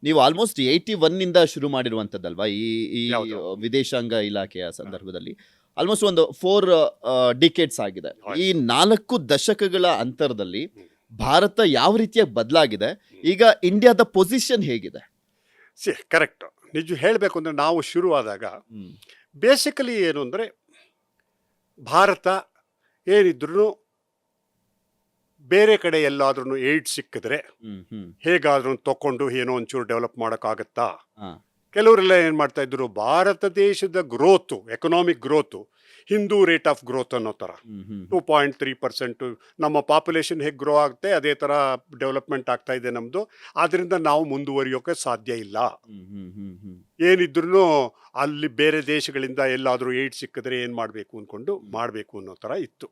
ನೀವು ಆಲ್ಮೋಸ್ಟ್ 81 ಶುರು ಮಾಡಿರುವಂಥದ್ದಲ್ವಾ ಈ ಈ ಯಾವುದು? ವಿದೇಶಾಂಗ ಇಲಾಖೆಯ ಸಂದರ್ಭದಲ್ಲಿ ಆಲ್ಮೋಸ್ಟ್ ಒಂದು 4 ಡಿಕೇಡ್ಸ್ ಆಗಿದೆ. ಈ 4 ದಶಕಗಳ ಅಂತರದಲ್ಲಿ ಭಾರತ ಯಾವ ರೀತಿಯಾಗಿ ಬದಲಾಗಿದೆ, ಈಗ ಇಂಡಿಯಾದ ಪೊಸಿಷನ್ ಹೇಗಿದೆ? ಕರೆಕ್ಟ್. ನಿಜ ಹೇಳಬೇಕು ಅಂದರೆ ನಾವು ಶುರುವಾದಾಗ ಬೇಸಿಕಲಿ ಏನು ಅಂದರೆ ಭಾರತ ಏನಿದ್ರು ಬೇರೆ ಕಡೆ ಎಲ್ಲಾದ್ರೂ ಏಡ್ ಸಿಕ್ಕಿದ್ರೆ ಹೇಗಾದ್ರೂ ತಕೊಂಡು ಏನೋ ಒಂಚೂರು ಡೆವಲಪ್ ಮಾಡೋಕ್ಕಾಗತ್ತಾ. ಕೆಲವರೆಲ್ಲ ಏನು ಮಾಡ್ತಾ ಇದ್ರು, ಭಾರತ ದೇಶದ growth, economic growth Hindu rate of growth ಅನ್ನೋ ಥರ 2.3%. ನಮ್ಮ ಪಾಪ್ಯುಲೇಷನ್ ಹೇಗೆ ಗ್ರೋ ಆಗುತ್ತೆ ಅದೇ ಥರ ಡೆವಲಪ್ಮೆಂಟ್ ಆಗ್ತಾ ಇದೆ ನಮ್ಮದು, ಆದ್ದರಿಂದ ನಾವು ಮುಂದುವರಿಯೋಕೆ ಸಾಧ್ಯ ಇಲ್ಲ. ಏನಿದ್ರು ಅಲ್ಲಿ ಬೇರೆ ದೇಶಗಳಿಂದ ಎಲ್ಲಾದರೂ ಏಡ್ ಸಿಕ್ಕಿದ್ರೆ ಏನು ಮಾಡಬೇಕು ಅಂದ್ಕೊಂಡು ಮಾಡಬೇಕು ಅನ್ನೋ ಥರ ಇತ್ತು.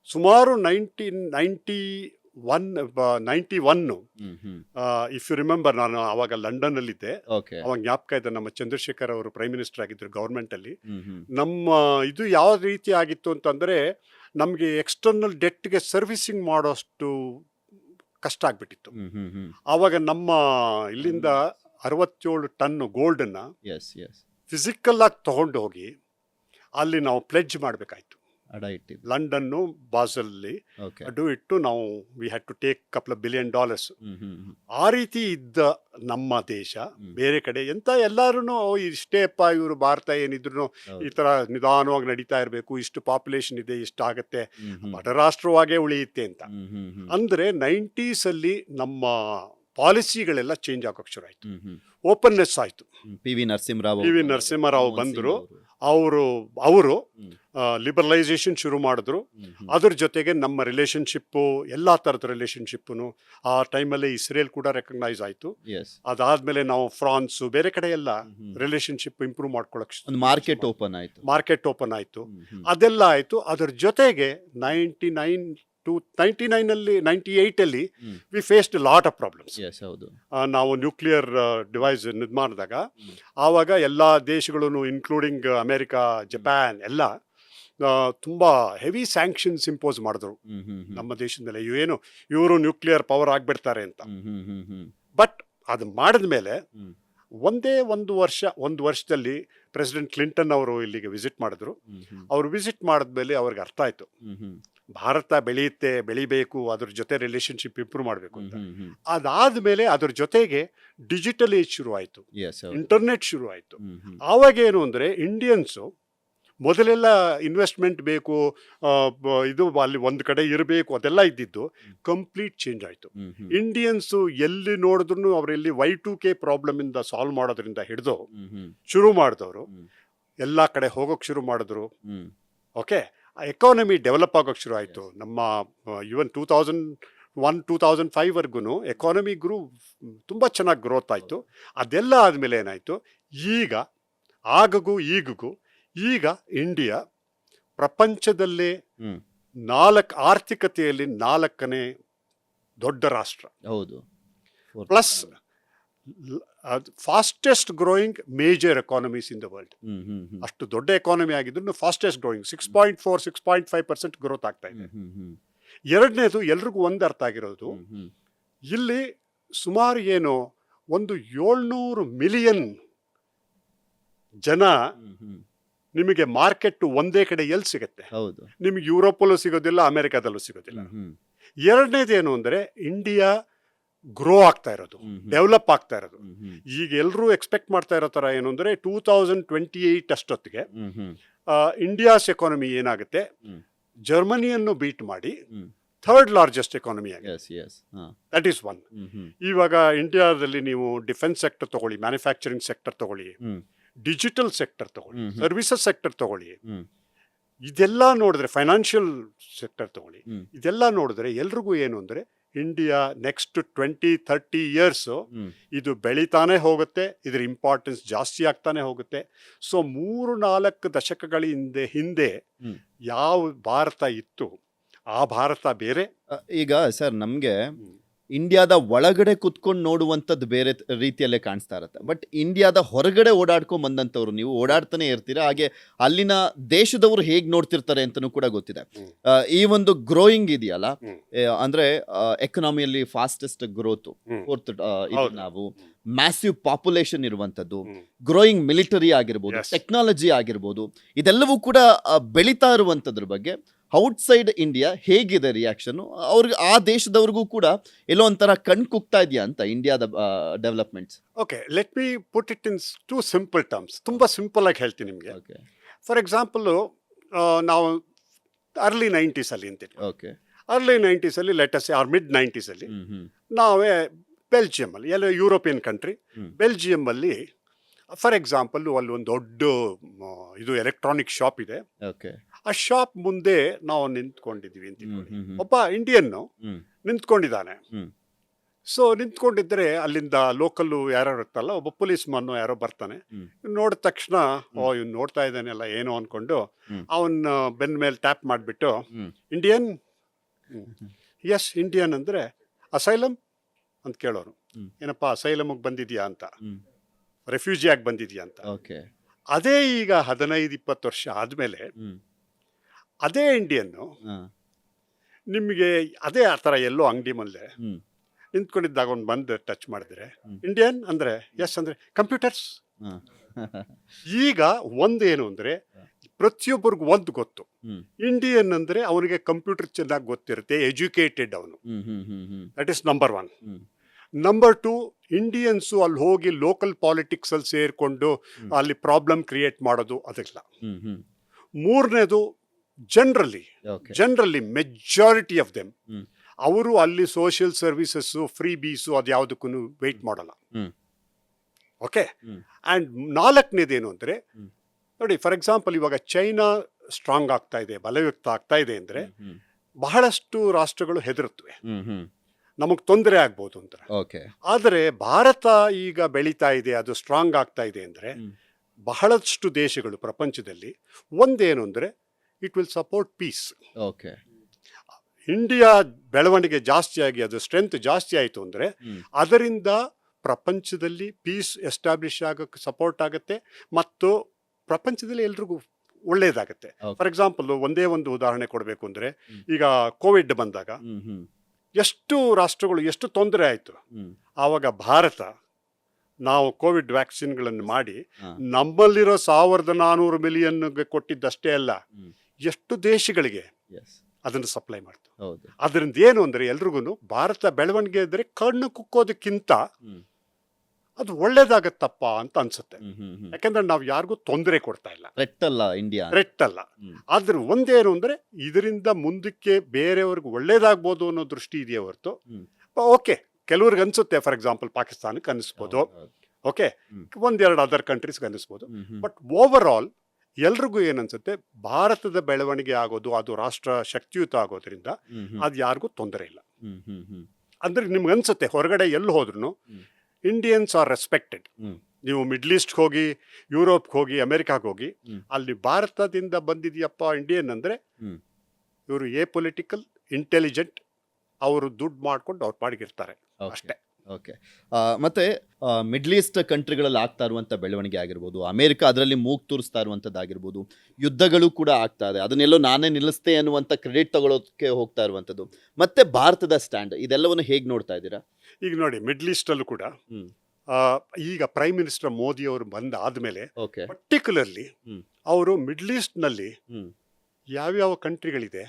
ಸುಮಾರು 91 ಇಫ್ ಯು ರಿಮೆಂಬರ್, ನಾನು ಆವಾಗ ಲಂಡನ್ನಲ್ಲಿದ್ದೆ. ಅವಾಗ ಜ್ಞಾಪಕ ಇದೆ, ನಮ್ಮ ಚಂದ್ರಶೇಖರ್ ಅವರು ಪ್ರೈಮ್ ಮಿನಿಸ್ಟರ್ ಆಗಿದ್ದರು ಗೌರ್ಮೆಂಟಲ್ಲಿ. ನಮ್ಮ ಇದು ಯಾವ ರೀತಿ ಆಗಿತ್ತು ಅಂತಂದರೆ, ನಮಗೆ ಎಕ್ಸ್ಟರ್ನಲ್ ಡೆಟ್ಗೆ ಸರ್ವಿಸಿಂಗ್ ಮಾಡೋಷ್ಟು ಕಷ್ಟ ಆಗಿಬಿಟ್ಟಿತ್ತು. ಆವಾಗ ನಮ್ಮ ಇಲ್ಲಿಂದ 67 ಟನ್ ಗೋಲ್ಡನ್ನು ಫಿಸಿಕಲ್ ಆಗಿ ತಗೊಂಡು ಹೋಗಿ ಅಲ್ಲಿ ನಾವು ಪ್ಲೆಡ್ಜ್ ಮಾಡಬೇಕಾಯ್ತು. ಲಂಡನ್ನು ಬಾಸಲ್ಲಿ ಅಡು ಇಟ್ಟು ನಾವು we had to take $2 billion. ಆ ರೀತಿ ಇದ್ದ ನಮ್ಮ ದೇಶ ಬೇರೆ ಕಡೆ ಎಂತ ಎಲ್ಲರೂ ಇಷ್ಟೇಪ್ಪ ಇವರು ಭಾರತ ಏನಿದ್ರು ಈ ತರ ನಿಧಾನವಾಗಿ ನಡೀತಾ ಇರಬೇಕು, ಇಷ್ಟು ಪಾಪ್ಯುಲೇಷನ್ ಇದೆ, ಇಷ್ಟು ಆಗತ್ತೆ, ಬಡ ರಾಷ್ಟ್ರವಾಗೇ ಉಳಿಯುತ್ತೆ ಅಂತ. ಅಂದ್ರೆ 90s ಅಲ್ಲಿ ನಮ್ಮ ಪಾಲಿಸಿಗಳೆಲ್ಲ ಚೇಂಜ್ ಆಗೋಕೆ ಶುರು ಆಯ್ತು, ಓಪನ್ನೆಸ್ ಆಯ್ತು. ಪಿ ವಿ ನರಸಿಂಹರಾವ್ ಬಂದರು, ಅವರು ಲಿಬರಲೈಸೇಷನ್ ಶುರು ಮಾಡಿದ್ರು. ಅದ್ರ ಜೊತೆಗೆ ನಮ್ಮ ರಿಲೇಷನ್ಶಿಪ್ಪು, ಎಲ್ಲ ಥರದ ರಿಲೇಷನ್ಶಿಪ್ಪು ಆ ಟೈಮಲ್ಲಿ ಇಸ್ರೇಲ್ ಕೂಡ ರೆಕಗ್ನೈಸ್ ಆಯಿತು. ಅದಾದಮೇಲೆ ನಾವು ಫ್ರಾನ್ಸು ಬೇರೆ ಕಡೆ ಎಲ್ಲ ರಿಲೇಷನ್ಶಿಪ್ ಇಂಪ್ರೂವ್ ಮಾಡ್ಕೊಳ್ಳೋಕೆ ಮಾರ್ಕೆಟ್ ಓಪನ್ ಆಯಿತು. ಅದೆಲ್ಲ ಆಯಿತು. ಅದ್ರ ಜೊತೆಗೆ 98 we faced lot of problems. ನಾವು ನ್ಯೂಕ್ಲಿಯರ್ ಡಿವೈಸ್ ಮಾಡಿದಾಗ ಆವಾಗ ಎಲ್ಲ ದೇಶಗಳು ಇನ್ಕ್ಲೂಡಿಂಗ್ ಅಮೆರಿಕಾ, ಜಪಾನ್ ಎಲ್ಲ ತುಂಬ ಹೆವಿ ಸ್ಯಾಂಕ್ಷನ್ಸ್ ಇಂಪೋಸ್ ಮಾಡಿದ್ರು ನಮ್ಮ ದೇಶದ ಮೇಲೆ. ಇವರು ನ್ಯೂಕ್ಲಿಯರ್ ಪವರ್ ಆಗಿಬಿಡ್ತಾರೆ ಅಂತ. ಬಟ್ ಅದು ಮಾಡಿದ ಮೇಲೆ ಒಂದು ವರ್ಷದಲ್ಲಿ ಪ್ರೆಸಿಡೆಂಟ್ ಕ್ಲಿಂಟನ್ ಅವರು ಇಲ್ಲಿಗೆ ವಿಸಿಟ್ ಮಾಡಿದ್ರು. ಅವರು ವಿಸಿಟ್ ಮಾಡಿದ್ಮೇಲೆ ಅವ್ರಿಗೆ ಅರ್ಥ ಆಯ್ತು, ಭಾರತ ಬೆಳಿಬೇಕು, ಅದ್ರ ಜೊತೆ ರಿಲೇಷನ್ಶಿಪ್ ಇಂಪ್ರೂವ್ ಮಾಡಬೇಕು ಅಂತ. ಅದಾದ್ಮೇಲೆ ಅದ್ರ ಜೊತೆಗೆ ಡಿಜಿಟಲ್ ಏಜ್ ಶುರು ಆಯಿತು, ಇಂಟರ್ನೆಟ್ ಶುರು ಆಯಿತು. ಆವಾಗ ಏನು ಅಂದರೆ ಇಂಡಿಯನ್ಸು ಮೊದಲೆಲ್ಲ ಇನ್ವೆಸ್ಟ್ಮೆಂಟ್ ಬೇಕು, ಇದು ಅಲ್ಲಿ ಒಂದು ಕಡೆ ಇರಬೇಕು, ಅದೆಲ್ಲ ಇದ್ದಿದ್ದು ಕಂಪ್ಲೀಟ್ ಚೇಂಜ್ ಆಯಿತು. ಇಂಡಿಯನ್ಸು ಎಲ್ಲಿ ನೋಡಿದ್ರು ಅವರಲ್ಲಿ Y2K ಪ್ರಾಬ್ಲಮ್ ಇಂದ ಸಾಲ್ವ್ ಮಾಡೋದ್ರಿಂದ ಹಿಡಿದು ಶುರು ಮಾಡಿದವರು ಎಲ್ಲ ಕಡೆ ಹೋಗೋಕೆ ಶುರು ಮಾಡಿದ್ರು. ಓಕೆ, ಎಕಾನಮಿ ಡೆವಲಪ್ ಆಗೋಕೆ ಶುರು ಆಯಿತು. ನಮ್ಮ ಇವನ್ 2001-2005 ಎಕಾನಮಿ ತುಂಬ ಚೆನ್ನಾಗಿ ಗ್ರೋತ್ ಆಯಿತು. ಅದೆಲ್ಲ ಆದಮೇಲೆ ಏನಾಯಿತು, ಈಗ ಇಂಡಿಯಾ ಪ್ರಪಂಚದಲ್ಲೇ ಆರ್ಥಿಕತೆಯಲ್ಲಿ 4ನೇ ದೊಡ್ಡ ರಾಷ್ಟ್ರ. Plus fastest growing major economies in the world. ಅಷ್ಟು ದೊಡ್ಡ ಎಕಾನಮಿ ಆಗಿದ್ರು ಫಾಸ್ಟೆಸ್ಟ್ ಗ್ರೋಯಿಂಗ್ 6.4-6.5% ಗ್ರೋತ್ ಆಗ್ತಾ ಇದೆ. ಎರಡನೇದು ಎಲ್ರಿಗೂ ಒಂದು ಅರ್ಥ ಆಗಿರೋದು, ಇಲ್ಲಿ ಸುಮಾರು ಒಂದು 700 ಮಿಲಿಯನ್ ಜನ ನಿಮಗೆ ಮಾರ್ಕೆಟ್ ಒಂದೇ ಕಡೆ ಎಲ್ಲಿ ಸಿಗುತ್ತೆ? ನಿಮಗೆ ಯುರೋಪಲ್ಲೂ ಸಿಗೋದಿಲ್ಲ, ಅಮೆರಿಕಾದಲ್ಲೂ ಸಿಗೋದಿಲ್ಲ. ಎರಡನೇದೇನು ಅಂದರೆ ಇಂಡಿಯಾ ಗ್ರೋ ಆಗ್ತಾ ಇರೋದು, ಡೆವಲಪ್ ಆಗ್ತಾ ಇರೋದು. ಈಗ ಎಲ್ಲರೂ ಎಕ್ಸ್ಪೆಕ್ಟ್ ಮಾಡ್ತಾ ಇರೋ ಥರ ಏನು ಅಂದರೆ 2028 ಅಷ್ಟೊತ್ತಿಗೆ ಇಂಡಿಯಾಸ್ ಎಕಾನಮಿ ಏನಾಗುತ್ತೆ, ಜರ್ಮನಿಯನ್ನು ಬೀಟ್ ಮಾಡಿ 3rd ಲಾರ್ಜೆಸ್ಟ್ ಎಕಾನಮಿ ಆಗಿದೆ. That is one. ಇವಾಗ ಇಂಡಿಯಾದಲ್ಲಿ ನೀವು ಡಿಫೆನ್ಸ್ ಸೆಕ್ಟರ್ ತಗೊಳ್ಳಿ, ಮ್ಯಾನುಫ್ಯಾಕ್ಚರಿಂಗ್ ಸೆಕ್ಟರ್ ತಗೊಳ್ಳಿ, ಡಿಜಿಟಲ್ ಸೆಕ್ಟರ್ ತಗೊಳ್ಳಿ, ಸರ್ವಿಸಸ್ ಸೆಕ್ಟರ್ ತಗೊಳ್ಳಿ, ಇದೆಲ್ಲ ನೋಡಿದ್ರೆ, ಫೈನಾನ್ಷಿಯಲ್ ಸೆಕ್ಟರ್ ತಗೊಳ್ಳಿ, ಇದೆಲ್ಲ ನೋಡಿದ್ರೆ ಎಲ್ರಿಗೂ ಏನು ಅಂದರೆ ಇಂಡಿಯಾ ನೆಕ್ಸ್ಟ್ 20-30 ಇಯರ್ಸು ಇದು ಬೆಳೀತಾನೆ ಹೋಗುತ್ತೆ, ಇದರ ಇಂಪಾರ್ಟೆನ್ಸ್ ಜಾಸ್ತಿ ಆಗ್ತಾನೆ ಹೋಗುತ್ತೆ. ಸೊ 3-4 ದಶಕಗಳ ಹಿಂದೆ ಯಾವ ಭಾರತ ಇತ್ತು ಆ ಭಾರತ ಬೇರೆ. ಈಗ ಸರ್, ನಮಗೆ ಇಂಡಿಯಾದ ಒಳಗಡೆ ಕುತ್ಕೊಂಡು ನೋಡುವಂಥದ್ದು ಬೇರೆ ರೀತಿಯಲ್ಲೇ ಕಾಣಿಸ್ತಾ ಇರುತ್ತೆ. ಬಟ್ ಇಂಡಿಯಾದ ಹೊರಗಡೆ ಓಡಾಡ್ಕೊಂಡ್ ಬಂದಂಥವ್ರು, ನೀವು ಓಡಾಡ್ತಾನೆ ಇರ್ತೀರಾ, ಹಾಗೆ ಅಲ್ಲಿನ ದೇಶದವರು ಹೇಗೆ ನೋಡ್ತಿರ್ತಾರೆ ಅಂತಲೂ ಕೂಡ ಗೊತ್ತಿದೆ. ಈ ಒಂದು ಗ್ರೋಯಿಂಗ್ ಇದೆಯಲ್ಲ, ಅಂದ್ರೆ ಎಕನಾಮಿಯಲ್ಲಿ ಫಾಸ್ಟೆಸ್ಟ್ ಗ್ರೋತ್, ಫೋರ್ತ್ ನಾವು ಮ್ಯಾಸಿವ್ ಪಾಪ್ಯುಲೇಷನ್ ಇರುವಂಥದ್ದು, ಗ್ರೋಯಿಂಗ್ ಮಿಲಿಟರಿ ಆಗಿರ್ಬೋದು, ಟೆಕ್ನಾಲಜಿ ಆಗಿರ್ಬೋದು, ಇದೆಲ್ಲವೂ ಕೂಡ ಬೆಳೀತಾ ಇರುವಂಥದ್ರ ಬಗ್ಗೆ ಔಟ್ಸೈಡ್ ಇಂಡಿಯಾ ಹೇಗಿದೆ ರಿಯಾಕ್ಷನ್? ಅವ್ರಿಗೆ, ಆ ದೇಶದವ್ರಿಗೂ ಕೂಡ ಎಲ್ಲೋ ಒಂಥರ ಕಣ್ ಕುಗ್ತಾ ಇದೆಯಾ ಅಂತ ಇಂಡಿಯಾದ developments? Okay, let me put it into simple terms. ತುಂಬ ಸಿಂಪಲ್ ಆಗಿ ಹೇಳ್ತೀನಿ ನಿಮಗೆ. ಓಕೆ ಫಾರ್ ಎಕ್ಸಾಂಪಲ್, ನಾವು ಅರ್ಲಿ 90s ಅಂತೀವಿ. Okay early 90s let's or mid 90s ನಾವೇ ಬೆಲ್ಜಿಯಮಲ್ಲಿ, ಎಲ್ಲ ಯುರೋಪಿಯನ್ ಕಂಟ್ರಿ, ಬೆಲ್ಜಿಯಮಲ್ಲಿ ಫಾರ್ ಎಕ್ಸಾಂಪಲ್ ಅಲ್ಲಿ ಒಂದು ದೊಡ್ಡ ಇದು ಎಲೆಕ್ಟ್ರಾನಿಕ್ ಶಾಪ್ ಇದೆ. ಓಕೆ ಆ ಶಾಪ್ ಮುಂದೆ ನಾವು ನಿಂತ್ಕೊಂಡಿದ್ವಿ ಅಂತ ತಿಳ್ಕೊಳ್ಳಿ. ಒಬ್ಬ ಇಂಡಿಯನ್ನು ನಿಂತ್ಕೊಂಡಿದ್ದಾನೆ. ಸೊ ನಿಂತ್ಕೊಂಡಿದ್ರೆ ಅಲ್ಲಿಂದ ಲೋಕಲ್ಲು ಯಾರು ಇರುತ್ತಲ್ಲ, ಒಬ್ಬ ಪೊಲೀಸ್ ಮನ್ನು ಯಾರೋ ಬರ್ತಾನೆ. ನೋಡಿದ ತಕ್ಷಣ ಇವ್ನು ನೋಡ್ತಾ ಇದ್ದಾನೆಲ್ಲ ಏನೋ ಅನ್ಕೊಂಡು ಅವನ್ನ ಬೆನ್ನ ಮೇಲೆ ಟ್ಯಾಪ್ ಮಾಡಿಬಿಟ್ಟು, ಇಂಡಿಯನ್? ಎಸ್ ಇಂಡಿಯನ್ ಅಂದರೆ ಅಸೈಲಮ್ ಅಂತ ಕೇಳೋರು. ಏನಪ್ಪ ಅಸೈಲಮ್ಗೆ ಬಂದಿದ್ಯಾ ಅಂತ, ರೆಫ್ಯೂಜಿಯಾಗಿ ಬಂದಿದ್ಯಾ ಅಂತ. ಓಕೆ ಅದೇ ಈಗ 15-20 ವರ್ಷ ಆದಮೇಲೆ ಅದೇ ಇಂಡಿಯನ್ನು ನಿಮಗೆ ಅದೇ ಆ ಥರ ಎಲ್ಲೋ ಅಂಗಡಿ ಮುಂದೆ ನಿಂತ್ಕೊಂಡಿದ್ದಾಗ ಒಂದು ಬಂದು ಟಚ್ ಮಾಡಿದ್ರೆ, ಇಂಡಿಯನ್ ಅಂದರೆ ಎಸ್ ಅಂದರೆ ಕಂಪ್ಯೂಟರ್ಸ್. ಈಗ ಒಂದೇನು ಅಂದರೆ ಪ್ರತಿಯೊಬ್ಬರಿಗೂ ಒಂದು ಗೊತ್ತು, ಇಂಡಿಯನ್ ಅಂದರೆ ಅವನಿಗೆ ಕಂಪ್ಯೂಟರ್ ಚೆನ್ನಾಗಿ ಗೊತ್ತಿರುತ್ತೆ, ಎಜುಕೇಟೆಡ್ ಅವನು. That is number 1. Number 2, Indians ಅಲ್ಲಿ ಹೋಗಿ ಲೋಕಲ್ ಪಾಲಿಟಿಕ್ಸ್ ಅಲ್ಲಿ ಸೇರಿಕೊಂಡು ಅಲ್ಲಿ ಪ್ರಾಬ್ಲಮ್ ಕ್ರಿಯೇಟ್ ಮಾಡೋದು ಅದೆಲ್ಲ. ಮೂರನೇದು, ಜನರಲಿ ಮೆಜಾರಿಟಿ ಆಫ್ ದೆಮ್ ಅವರು ಅಲ್ಲಿ ಸೋಷಿಯಲ್ ಸರ್ವಿಸಸ್ಸು, ಫ್ರೀ ಬೀಸು ಅದು ಯಾವುದಕ್ಕೂ ವೆಯ್ಟ್ ಮಾಡಲ್ಲ. ಓಕೆ, ಆ್ಯಂಡ್ 4ನೇದೇನು ಅಂದರೆ ನೋಡಿ, ಫಾರ್ ಎಕ್ಸಾಂಪಲ್ ಇವಾಗ ಚೈನಾ ಸ್ಟ್ರಾಂಗ್ ಆಗ್ತಾ ಇದೆ, ಬಲಯುಕ್ತ ಆಗ್ತಾ ಇದೆ ಅಂದರೆ ಬಹಳಷ್ಟು ರಾಷ್ಟ್ರಗಳು ಹೆದರುತ್ತವೆ, ನಮಗೆ ತೊಂದರೆ ಆಗ್ಬೋದು ಅಂತ. ಆದರೆ ಭಾರತ ಈಗ ಬೆಳೀತಾ ಇದೆ, ಅದು ಸ್ಟ್ರಾಂಗ್ ಆಗ್ತಾ ಇದೆ ಅಂದರೆ ಬಹಳಷ್ಟು ದೇಶಗಳು ಪ್ರಪಂಚದಲ್ಲಿ ಒಂದೇನು ಅಂದರೆ it will support peace. Okay, India ಬೆಳವಣಿಗೆ ಜಾಸ್ತಿಯಾಗಿ ಅದು ಸ್ಟ್ರೆಂತ್ ಜಾಸ್ತಿ ಆಯಿತು ಅಂದರೆ ಅದರಿಂದ ಪ್ರಪಂಚದಲ್ಲಿ ಪೀಸ್ ಎಸ್ಟಾಬ್ಲಿಷ್ ಆಗೋಕ್ಕೆ ಸಪೋರ್ಟ್ ಆಗುತ್ತೆ ಮತ್ತು ಪ್ರಪಂಚದಲ್ಲಿ ಎಲ್ರಿಗೂ ಒಳ್ಳೆಯದಾಗುತ್ತೆ. ಫಾರ್ ಎಕ್ಸಾಂಪಲ್ ಒಂದೇ ಒಂದು ಉದಾಹರಣೆ ಕೊಡಬೇಕು ಅಂದರೆ, ಈಗ ಕೋವಿಡ್ ಬಂದಾಗ ಎಷ್ಟು ರಾಷ್ಟ್ರಗಳು ಎಷ್ಟು ತೊಂದರೆ ಆಯಿತು. ಆವಾಗ ಭಾರತ ನಾವು ಕೋವಿಡ್ ವ್ಯಾಕ್ಸಿನ್ಗಳನ್ನು ಮಾಡಿ ನಮ್ಮಲ್ಲಿರೋ 1400 ಮಿಲಿಯನ್ಗೆ ಕೊಟ್ಟಿದ್ದಷ್ಟೇ ಅಲ್ಲ, ಎಷ್ಟು ದೇಶಗಳಿಗೆ ಅದನ್ನು ಸಪ್ಲೈ ಮಾಡ್ತು. ಅದರಿಂದ ಏನು ಅಂದರೆ ಎಲ್ರಿಗೂ ಭಾರತ ಬೆಳವಣಿಗೆ ಇದ್ದರೆ ಕಣ್ಣು ಕುಕ್ಕೋದಕ್ಕಿಂತ ಅದು ಒಳ್ಳೇದಾಗತ್ತಪ್ಪ ಅಂತ ಅನ್ಸುತ್ತೆ. ಯಾಕಂದ್ರೆ ನಾವು ಯಾರಿಗೂ ತೊಂದರೆ ಕೊಡ್ತಾ ಇಲ್ಲ, ಥ್ರೆಟ್ ಅಲ್ಲ. ಆದ್ರೆ ಒಂದೇನು ಅಂದ್ರೆ ಇದರಿಂದ ಮುಂದಕ್ಕೆ ಬೇರೆಯವ್ರಿಗೆ ಒಳ್ಳೇದಾಗ್ಬೋದು ಅನ್ನೋ ದೃಷ್ಟಿ ಇದೆಯೇ ಹೊರತು, ಓಕೆ ಕೆಲವ್ರಿಗೆ ಅನ್ಸುತ್ತೆ, ಫಾರ್ ಎಕ್ಸಾಂಪಲ್ ಪಾಕಿಸ್ತಾನಕ್ಕೆ ಅನಿಸ್ಬೋದು, ಓಕೆ ಒಂದೆರಡು ಅದರ್ ಕಂಟ್ರೀಸ್ಗೆ ಅನಿಸ್ಬೋದು. ಬಟ್ ಓವರ್ ಆಲ್ ಎಲ್ರಿಗೂ ಏನನ್ಸುತ್ತೆ, ಭಾರತದ ಬೆಳವಣಿಗೆ ಆಗೋದು, ಅದು ರಾಷ್ಟ್ರ ಶಕ್ತಿಯುತ ಆಗೋದ್ರಿಂದ ಅದು ಯಾರಿಗೂ ತೊಂದರೆ ಇಲ್ಲ. ಅಂದ್ರೆ ನಿಮ್ಗೆ ಅನ್ಸುತ್ತೆ ಹೊರಗಡೆ ಎಲ್ಲಿ ಹೋದ್ರು ಇಂಡಿಯನ್ಸ್ ಆರ್ ರೆಸ್ಪೆಕ್ಟೆಡ್. ನೀವು ಮಿಡ್ಲ್ ಈಸ್ಟ್ ಹೋಗಿ, ಯುರೋಪ್ಗೆ ಹೋಗಿ, ಅಮೆರಿಕಾಗೆ ಹೋಗಿ, ಅಲ್ಲಿ ಭಾರತದಿಂದ ಬಂದಿದೆಯಪ್ಪ ಇಂಡಿಯನ್ ಅಂದರೆ ಇವರು ಪೊಲಿಟಿಕಲ್ ಇಂಟೆಲಿಜೆಂಟ್, ಅವರು ದುಡ್ಡು ಮಾಡ್ಕೊಂಡು ಅವ್ರ ಪಾಡಿಗಿರ್ತಾರೆ ಅಷ್ಟೇ. ಓಕೆ, ಮತ್ತೆ ಮಿಡ್ಲ್ ಈಸ್ಟ್ ಕಂಟ್ರಿಗಳಲ್ಲಿ ಆಗ್ತಾ ಇರುವಂಥ ಬೆಳವಣಿಗೆ ಆಗಿರ್ಬೋದು, ಅಮೆರಿಕ ಅದರಲ್ಲಿ ಮೂಗು ತೂರಿಸ್ತಾ ಇರುವಂಥದ್ದಾಗಿರ್ಬೋದು, ಯುದ್ಧಗಳು ಕೂಡ ಆಗ್ತಾ ಇದೆ, ಅದನ್ನೆಲ್ಲೋ ನಾನೇ ನಿಲ್ಲಿಸ್ತೆ ಅನ್ನುವಂಥ ಕ್ರೆಡಿಟ್ ತಗೊಳ್ಳೋದಕ್ಕೆ ಹೋಗ್ತಾ ಇರುವಂಥದ್ದು, ಮತ್ತೆ ಭಾರತದ ಸ್ಟ್ಯಾಂಡ್, ಇದೆಲ್ಲವನ್ನು ಹೇಗೆ ನೋಡ್ತಾ ಇದ್ದೀರಾ? ಈಗ ನೋಡಿ, ಮಿಡ್ಲ್ ಈಸ್ಟಲ್ಲೂ ಕೂಡ ಈಗ ಪ್ರೈಮ್ ಮಿನಿಸ್ಟರ್ ಮೋದಿ ಅವರು ಬಂದ ಆದಮೇಲೆ ಪರ್ಟಿಕ್ಯುಲರ್ಲಿ ಅವರು ಮಿಡ್ಲ್ ಈಸ್ಟ್ನಲ್ಲಿ ಯಾವ್ಯಾವ ಕಂಟ್ರಿಗಳಿದೆ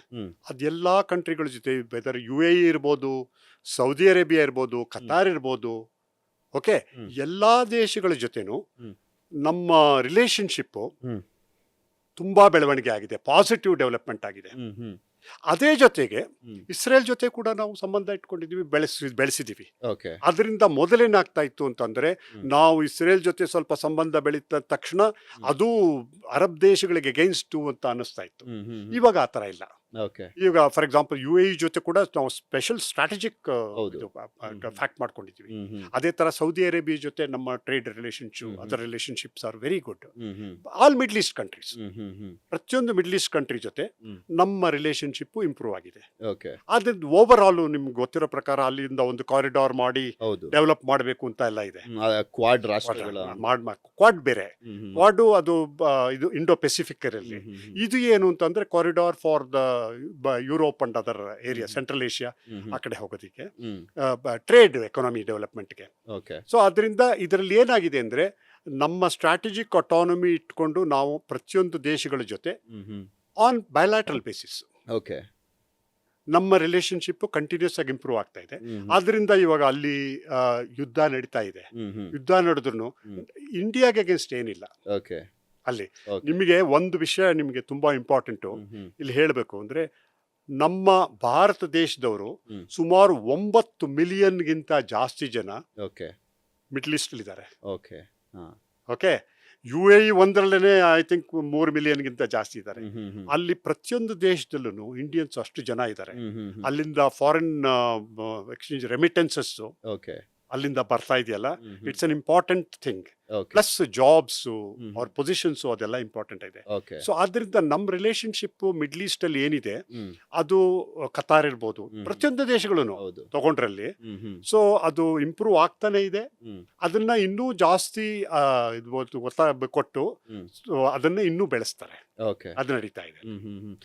ಅದೆಲ್ಲ ಕಂಟ್ರಿಗಳ ಜೊತೆ, ವೆದರ್ UAE ಇರ್ಬೋದು, ಸೌದಿ ಅರೇಬಿಯಾ ಇರ್ಬೋದು, ಕತಾರ್ ಇರ್ಬೋದು, ಓಕೆ ಎಲ್ಲಾ ದೇಶಗಳ ಜೊತೆನೂ ನಮ್ಮ ರಿಲೇಶನ್ಶಿಪ್ಪು ತುಂಬಾ ಬೆಳವಣಿಗೆ ಆಗಿದೆ, ಪಾಸಿಟಿವ್ ಡೆವಲಪ್ಮೆಂಟ್ ಆಗಿದೆ. ಅದೇ ಜೊತೆಗೆ ಇಸ್ರೇಲ್ ಜೊತೆ ಕೂಡ ನಾವು ಸಂಬಂಧ ಇಟ್ಕೊಂಡಿದ್ದೀವಿ, ಬೆಳೆಸಿದೀವಿ. ಅದರಿಂದ ಮೊದಲೇನಾಗ್ತಾ ಇತ್ತು ಅಂತಂದ್ರೆ, ನಾವು ಇಸ್ರೇಲ್ ಜೊತೆ ಸ್ವಲ್ಪ ಸಂಬಂಧ ಬೆಳೀತ ತಕ್ಷಣ ಅದು ಅರಬ್ ದೇಶಗಳಿಗೆ ಅಗೇನ್ಸ್ಟ್ ಅಂತ ಅನಿಸ್ತಾ ಇತ್ತು. ಇವಾಗ ಆ ಥರ ಇಲ್ಲ. ಓಕೆ. ಈಗ ಫಾರ್ ಎಕ್ಸಾಂಪಲ್ UAE ಜೊತೆ ಕೂಡ ನಾವು ಸ್ಪೆಷಲ್ ಸ್ಟ್ರಾಟಜಿಕ್ ಹೌದು. ಫ್ಯಾಕ್ಟ್ ಮಾಡ್ಕೊಂಡಿದ್ದೀವಿ. ಹ್ಮ್ ಹ್ಮ್ ಅದೇ ತರ ಸೌದಿ ಅರೇಬಿಯಾ ಜೊತೆ ನಮ್ಮ trade relationship, hmm. Other relationships are very good. Hmm hmm all middle east countries, hmm hmm hmm ಪ್ರತಿಯೊಂದು ಮಿಡ್ಲ್ ಈಸ್ಟ್ ಕಂಟ್ರಿ ಜೊತೆ ಹ್ಮ್. ನಮ್ಮ ರಿಲೇಶನ್ಶಿಪ್ ಇಂಪ್ರೂವ್ ಆಗಿದೆ. ಓಕೆ. ಅದ್ರದ್ದು ಓವರ್ ಆಲ್ ನಿಮ್ಗೆ ಗೊತ್ತಿರೋ ಪ್ರಕಾರ ಅಲ್ಲಿಂದ ಒಂದು ಕಾರಿಡಾರ್ ಮಾಡಿ ಹೌದು. ಡೆವಲಪ್ ಮಾಡಬೇಕು ಅಂತ ಎಲ್ಲ ಇದೆ. ಕ್ವಾಡ್ ರಾಷ್ಟ್ರಗಳ. ಕ್ವಾಡ್ ಬೇರೆ, ಹ್ಮ್ ಹ್ಮ್ ಕ್ವಾಡ್ ಅದು ಇದು ಇಂಡೋ ಪೆಸಿಫಿಕ್ ಅಲ್ಲಿ. ಹ್ಮ್ ಹ್ಮ್ ಇದು ಏನು ಅಂತಂದ್ರೆ corridor for the Europe and other area, hmm. Central Asia hmm ಆ ಕಡೆ ಹೋಗೋದಿಕ್ಕೆ, ಹ್ಮ್. ಟ್ರೇಡ್ ಎಕಾನಮಿ ಡೆವಲಪ್ಮೆಂಟ್ಗೆ. ಓಕೆ. ಸೊ ಅದರಿಂದ ಇದರಲ್ಲಿ ಏನಾಗಿದೆ ಅಂದ್ರೆ ನಮ್ಮ ಸ್ಟ್ರಾಟಜಿಕ್ ಅಟಾನಮಿ ಇಟ್ಕೊಂಡು ನಾವು ಪ್ರತಿಯೊಂದು ದೇಶಗಳ ಜೊತೆ ಹ್ಮ್ ಹ್ಮ್ ಆನ್ ಬಯಲಾಟ್ರಲ್ ಬೇಸಿಸ್ ಓಕೆ. ನಮ್ಮ ರಿಲೇಶನ್ಶಿಪ್ ಕಂಟಿನ್ಯೂಸ್ ಆಗಿ ಇಂಪ್ರೂವ್ ಆಗ್ತಾ ಇದೆ. ಹ್ಮ್ ಹ್ಮ್ ಆದ್ರಿಂದ ಇವಾಗ ಅಲ್ಲಿ ಯುದ್ಧ ನಡೀತಾ ಇದೆ. ಹ್ಮ್ ಹ್ಮ್ ಯುದ್ಧ ನಡೆದ್ರು ಹ್ಮ್. ಇಂಡಿಯಾಗೆ ಅಗೇನ್ಸ್ಟ್ ಏನಿಲ್ಲ ಓಕೆ. ಅಲ್ಲಿ. ಓಕೆ. ನಿಮಗೆ ಒಂದು ವಿಷಯ ನಿಮಗೆ ತುಂಬಾ ಇಂಪಾರ್ಟೆಂಟು ಹ್ಮ್ ಹ್ಮ್ ಇಲ್ಲಿ ಹೇಳಬೇಕು ಅಂದ್ರೆ, ನಮ್ಮ ಭಾರತ ದೇಶದವರು ಹ್ಮ್. ಸುಮಾರು 9 ಮಿಲಿಯನ್ಗಿಂತ ಜಾಸ್ತಿ ಜನ ಓಕೆ. ಮಿಡ್ಲ್ ಈಸ್ಟ್ ಇದ್ದಾರೆ. ಓಕೆ. ಹಾ. ಓಕೆ. UAE ಒಂದರಲ್ಲೇ ಐ ಥಿಂಕ್ 3 ಮಿಲಿಯನ್ಗಿಂತ ಜಾಸ್ತಿ ಇದ್ದಾರೆ. ಹ್ಮ್ ಹ್ಮ್ ಹ್ಮ್ ಅಲ್ಲಿ ಪ್ರತಿಯೊಂದು ದೇಶದಲ್ಲೂ ಇಂಡಿಯನ್ಸ್ ಅಷ್ಟು ಜನ ಇದ್ದಾರೆ. ಹ್ಮ್ ಹ್ಮ್ ಹ್ಮ್ ಅಲ್ಲಿಂದ ಫಾರಿನ್ ಎಕ್ಸ್ಚೇಂಜ್ ರೆಮಿಟೆನ್ಸಸ್ ಓಕೆ. ಅಲ್ಲಿಂದ ಬರ್ತಾ ಇದೆಯಲ್ಲ, hmm hmm it's an important thing. Okay. Plus jobs hmm. ಅವ್ರ ಪೊಸಿಷನ್ಸ್ ಅದೆಲ್ಲ ಇಂಪಾರ್ಟೆಂಟ್ ಇದೆ. ಓಕೆ. ಸೊ ಆದ್ರಿಂದ ನಮ್ಮ ರಿಲೇಶನ್ಶಿಪ್ ಮಿಡ್ಲ್ ಈಸ್ಟ್ ಅಲ್ಲಿ ಏನಿದೆ ಹ್ಮ್. ಅದು ಕತಾರ್ ಇರ್ಬೋದು, ಹ್ಮ್. ಪ್ರತಿಯೊಂದು ದೇಶಗಳು ಹೌದು. ತಗೊಂಡ್ರಲ್ಲಿ. ಹ್ಮ್ ಹ್ಮ್ ಸೊ ಅದು ಇಂಪ್ರೂವ್ ಆಗ್ತಾನೆ ಇದೆ. ಹ್ಮ್ ಅದನ್ನ ಇನ್ನೂ ಜಾಸ್ತಿ ಇದು ಕೊಟ್ಟು ಹ್ಮ್ so ಅದನ್ನ ಇನ್ನೂ ಬೆಳೆಸ್ತಾರೆ. ಓಕೆ. ಅದು ನಡೀತಾ ಇದೆ. ಹ್ಮ್ ಹ್ಮ್ ಹ್ಮ್